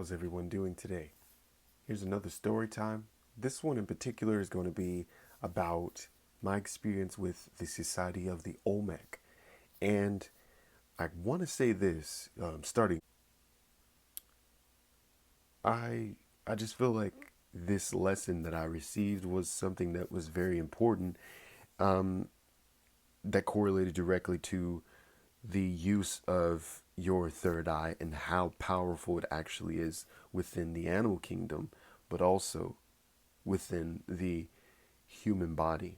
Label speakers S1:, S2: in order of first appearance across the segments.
S1: How's everyone doing today? Here's another story time. This one in particular is going to be about my experience with the Society of the Olmec. And I want to say this, starting, I, I just feel like this lesson that I received was something that was very important, um, that correlated directly to the use of your third eye and how powerful it actually is within the animal kingdom, but also within the human body.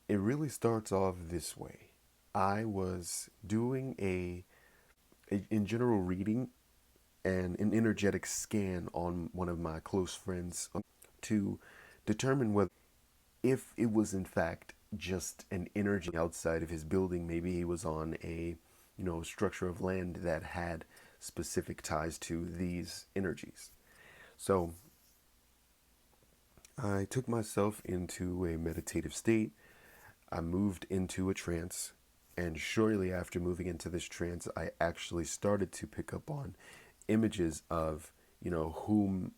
S1: It really starts off this way. I was doing a in general reading and an energetic scan on one of my close friends to determine whether if it was in fact just an energy outside of his building. Maybe he was on a structure of land that had specific ties to these energies. So I took myself into a meditative state. I moved into a trance, and shortly after moving into this trance, I actually started to pick up on images of, whom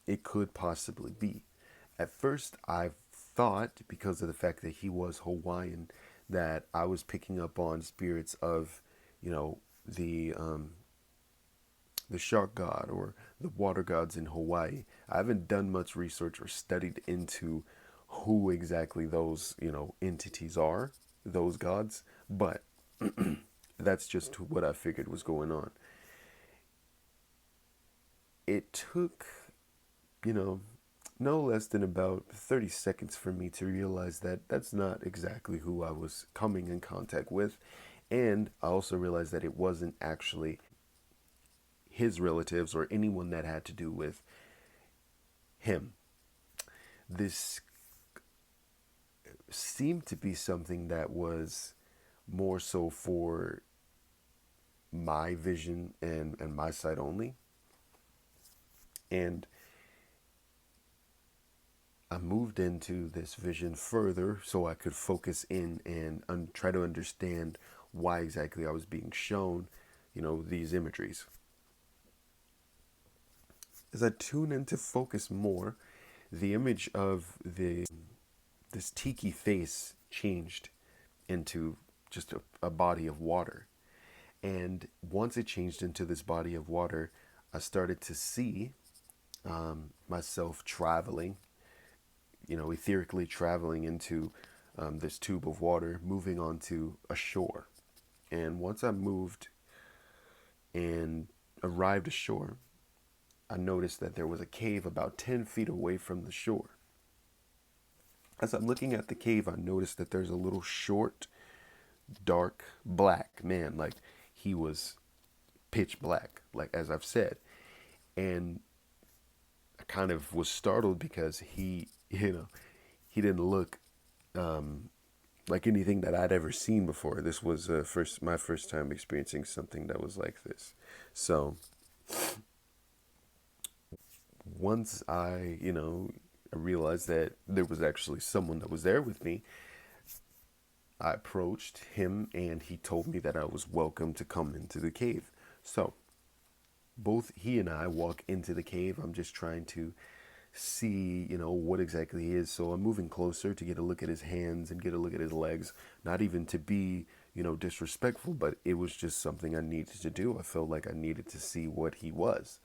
S1: it could possibly be. At first, I thought, because of the fact that he was Hawaiian, that I was picking up on spirits of, you know, the um, the shark god or the water gods in Hawaii. I haven't done much research or studied into who exactly those, entities are, those gods, but that's just what I figured was going on. It took, you know, no less than about 30 seconds for me to realize that that's not exactly who I was coming in contact with. And I also realized that it wasn't actually his relatives or anyone that had to do with him. This seemed to be something that was more so for my vision and my sight only. And I moved into this vision further so I could focus in and try to understand why exactly I was being shown, these imageries. As I tune in to focus more, the image of the this tiki face changed into just a body of water. And once it changed into this body of water, I started to see myself traveling, etherically traveling into this tube of water, moving onto a shore. And once I moved and arrived ashore, I noticed that there was a cave about 10 feet away from the shore. As I'm looking at the cave, I noticed that there's a little short, dark, black man. Like he was pitch black, like as I've said. And I kind of was startled because he didn't look um, like anything that I'd ever seen before. This was my first time experiencing something that was like this. So once I realized that there was actually someone that was there with me, I approached him and he told me that I was welcome to come into the cave. So both he and I walk into the cave. I'm just trying to see, what exactly he is. So I'm moving closer to get a look at his hands and get a look at his legs. Not even to be, disrespectful, but it was just something I needed to do. I felt like I needed to see what he was.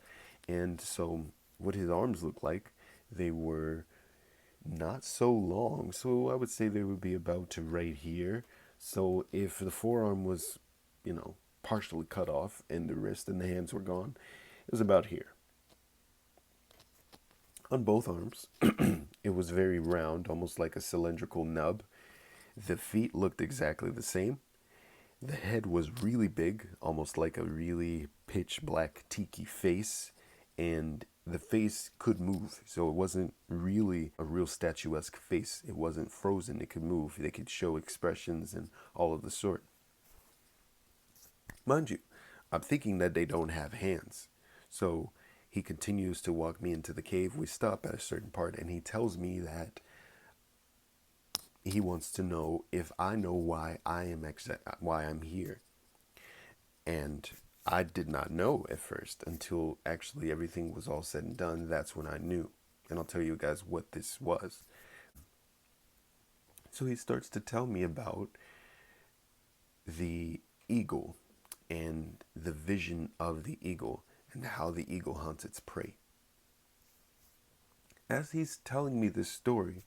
S1: And so what his arms looked like, they were not so long. So I would say they would be about to right here. So if the forearm was, partially cut off and the wrist and the hands were gone, it was about here. On both arms, it was very round, almost like a cylindrical nub. The feet looked exactly the same. The head was really big, almost like a really pitch black tiki face, and the face could move. So it wasn't really a real statuesque face. It wasn't frozen. It could move. They could show expressions and all of the sort. Mind you, I'm thinking that they don't have hands. So he continues to walk me into the cave. We stop at a certain part, and he tells me that he wants to know if I know why I'm here. And I did not know at first until actually everything was all said and done. That's when I knew. And I'll tell you guys what this was. So he starts to tell me about the eagle and the vision of the eagle and how the eagle hunts its prey. As he's telling me this story,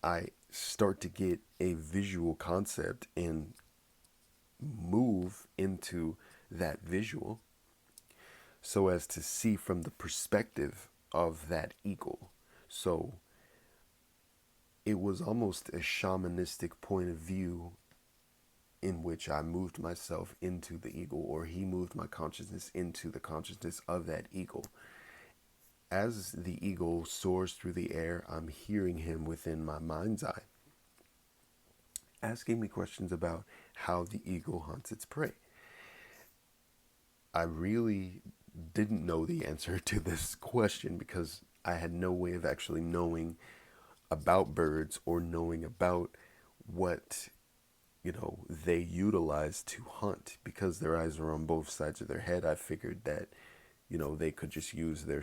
S1: I start to get a visual concept and move into that visual so as to see from the perspective of that eagle. So it was almost a shamanistic point of view in which I moved myself into the eagle, or he moved my consciousness into the consciousness of that eagle. As the eagle soars through the air, I'm hearing him within my mind's eye, asking me questions about how the eagle hunts its prey. I really didn't know the answer to this question because I had no way of actually knowing about birds or knowing about what they utilize to hunt. Because their eyes are on both sides of their head, I figured that they could just use the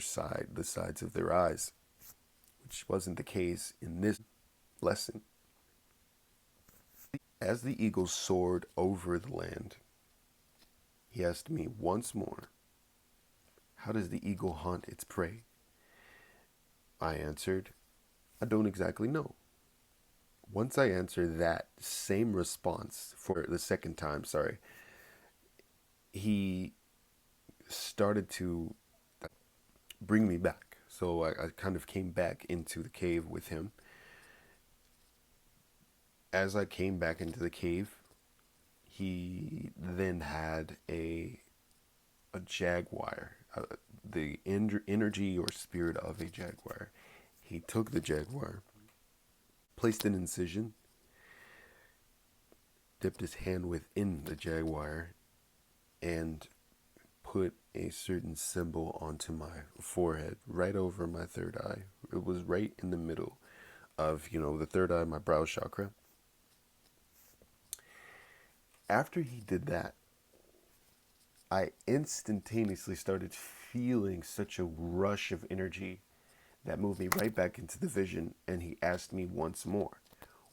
S1: sides of their eyes, which wasn't the case in this lesson. As the eagle soared over the land, he asked me once more, how does the eagle hunt its prey? I answered, I don't exactly know. Once I answered that same response for the second time, he started to bring me back. So I kind of came back into the cave with him. As I came back into the cave, he then had a jaguar, the energy or spirit of a jaguar. He took the jaguar, placed an incision, dipped his hand within the jaguar, and put a certain symbol onto my forehead, right over my third eye. It was right in the middle of, the third eye, my brow chakra. After he did that, I instantaneously started feeling such a rush of energy that moved me right back into the vision, and he asked me once more,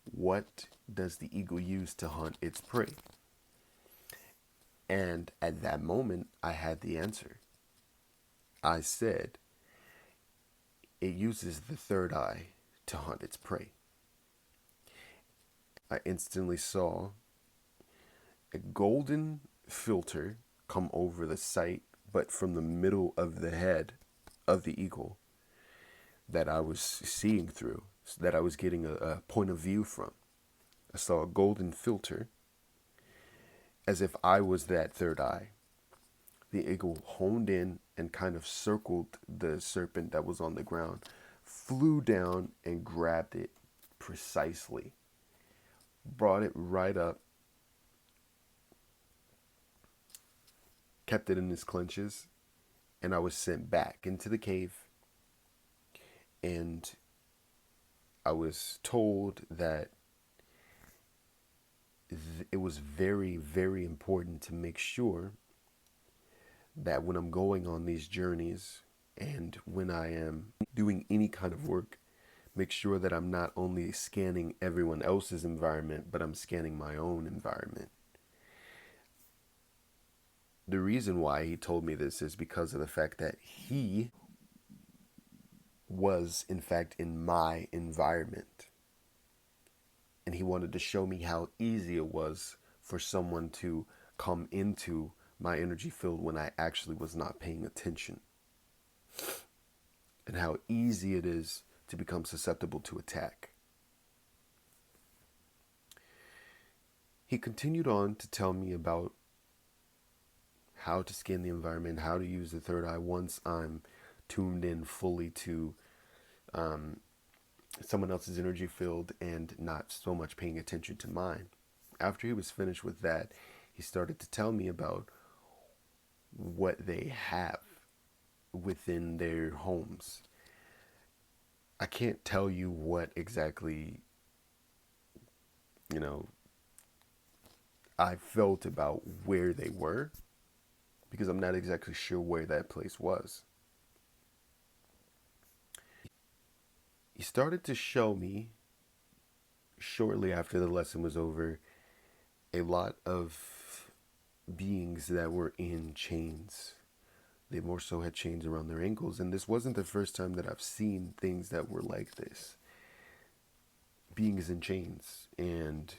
S1: what does the eagle use to hunt its prey? And at that moment, I had the answer. I said, it uses the third eye to hunt its prey. I instantly saw a golden filter come over the sight, but from the middle of the head of the eagle that I was seeing through, that I was getting a point of view from. I saw a golden filter as if I was that third eye. The eagle honed in and kind of circled the serpent that was on the ground, flew down and grabbed it precisely, brought it right up, kept it in his clutches, and I was sent back into the cave. And I was told that it was very, very important to make sure that when I'm going on these journeys and when I am doing any kind of work, make sure that I'm not only scanning everyone else's environment, but I'm scanning my own environment. The reason why he told me this is because of the fact that he was, in fact, in my environment. And he wanted to show me how easy it was for someone to come into my energy field when I actually was not paying attention. And how easy it is to become susceptible to attack. He continued on to tell me about how to scan the environment, how to use the third eye once I'm tuned in fully to someone else's energy field and not so much paying attention to mine. After he was finished with that, he started to tell me about what they have within their homes. I can't tell you what exactly, I felt about where they were, because I'm not exactly sure where that place was. He started to show me shortly after the lesson was over a lot of beings that were in chains. They more so had chains around their ankles, and this wasn't the first time that I've seen things that were like this. Beings in chains and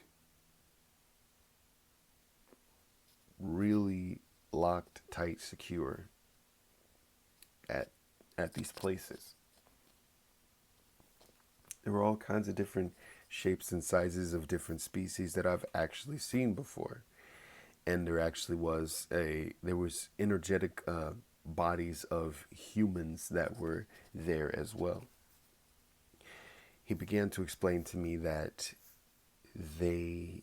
S1: really locked, tight, secure at these places. There were all kinds of different shapes and sizes of different species that I've actually seen before. And there was energetic bodies of humans that were there as well. He began to explain to me that they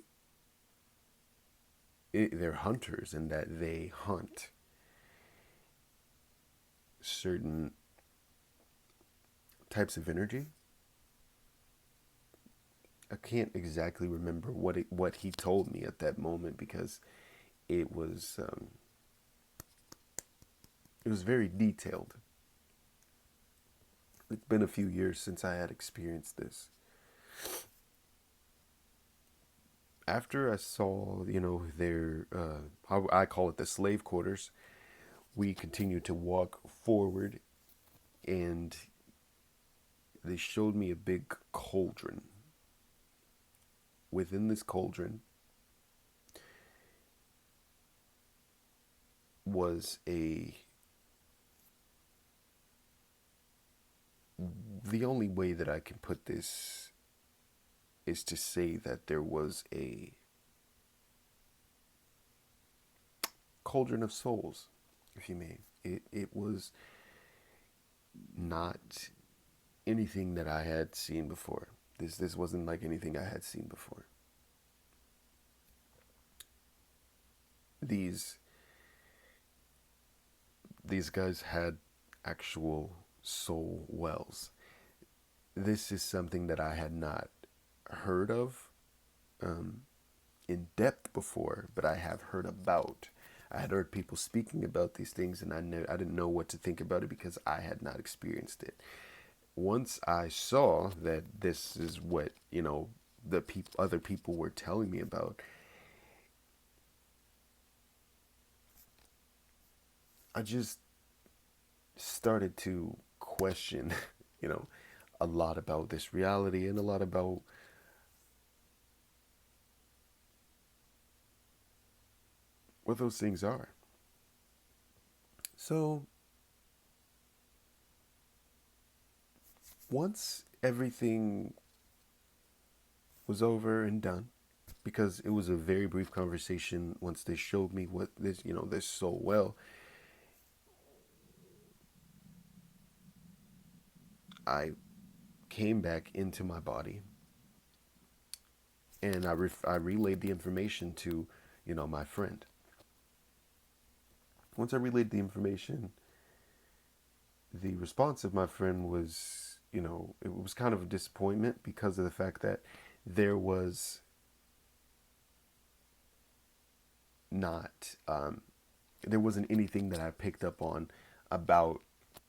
S1: they're hunters and that they hunt certain types of energy. I can't exactly remember what he told me at that moment because it was um, it was very detailed. It's been a few years since I had experienced this. After I saw, their, how I call it the slave quarters, we continued to walk forward, and they showed me a big cauldron. Within this cauldron was the only way that I can put this is to say that there was a cauldron of souls, if you may. It was not anything that I had seen before. This wasn't like anything I had seen before. These these guys had actual soul wells. This is something that I had not heard of um, in depth before, but I have heard about. I had heard people speaking about these things, and I didn't know what to think about it because I had not experienced it. Once I saw that this is what other people were telling me about, I just started to question, you know, a lot about this reality and a lot about what those things are. So once everything was over and done, because it was a very brief conversation once they showed me what this so well, I came back into my body and I relayed the information to, my friend. Once I relayed the information, the response of my friend was, it was kind of a disappointment because of the fact that there was not, there wasn't anything that I picked up on about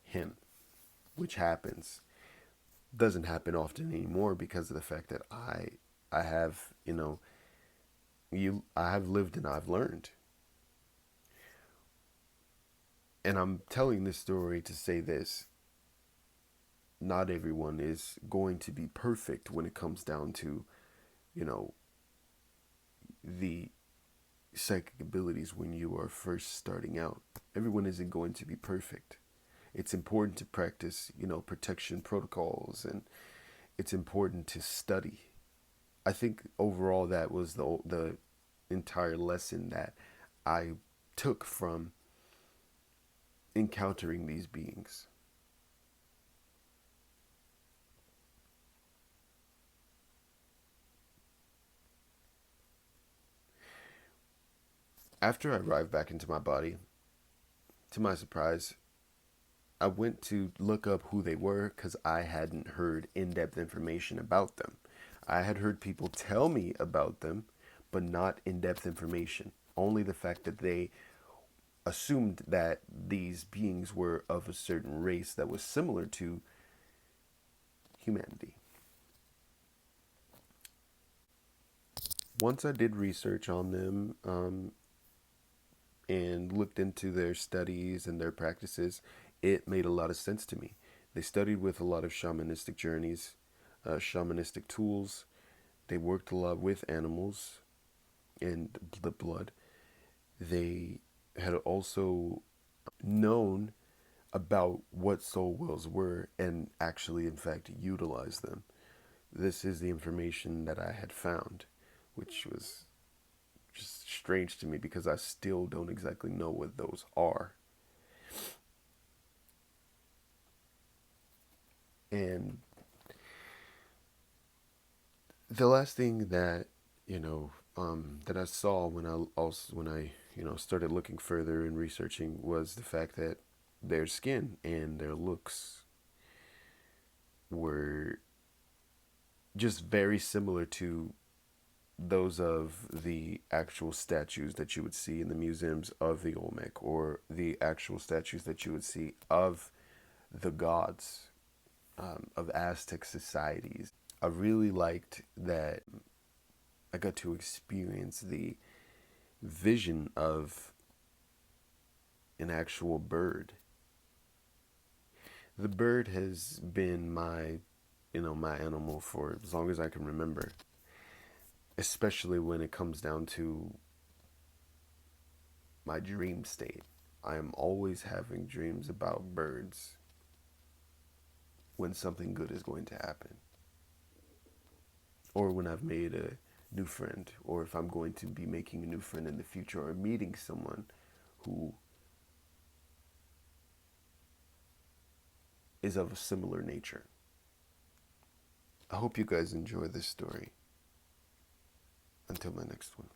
S1: him, which doesn't happen often anymore because of the fact that I have, I have lived and I've learned. And I'm telling this story to say this: not everyone is going to be perfect when it comes down to, you know, the psychic abilities when you are first starting out. Everyone isn't going to be perfect. It's important to practice, protection protocols, and it's important to study. I think overall that was the entire lesson that I took from encountering these beings. After I arrived back into my body, to my surprise, I went to look up who they were because I hadn't heard in-depth information about them. I had heard people tell me about them, but not in-depth information. Only the fact that they assumed that these beings were of a certain race that was similar to humanity. Once I did research on them, and looked into their studies and their practices, it made a lot of sense to me. They studied with a lot of shamanistic journeys, shamanistic tools. They worked a lot with animals and the blood. They had also known about what soul wells were and actually, in fact, utilized them. This is the information that I had found, which was just strange to me because I still don't exactly know what those are. And the last thing that that I saw when I started looking further and researching was the fact that their skin and their looks were just very similar to those of the actual statues that you would see in the museums of the Olmec, or the actual statues that you would see of the gods, of Aztec societies. I really liked that I got to experience the vision of an actual bird. The bird has been my animal for as long as I can remember, especially when it comes down to my dream state. I am always having dreams about birds when something good is going to happen, or when I've made a new friend, or if I'm going to be making a new friend in the future, or meeting someone who is of a similar nature. I hope you guys enjoy this story. Until my next one.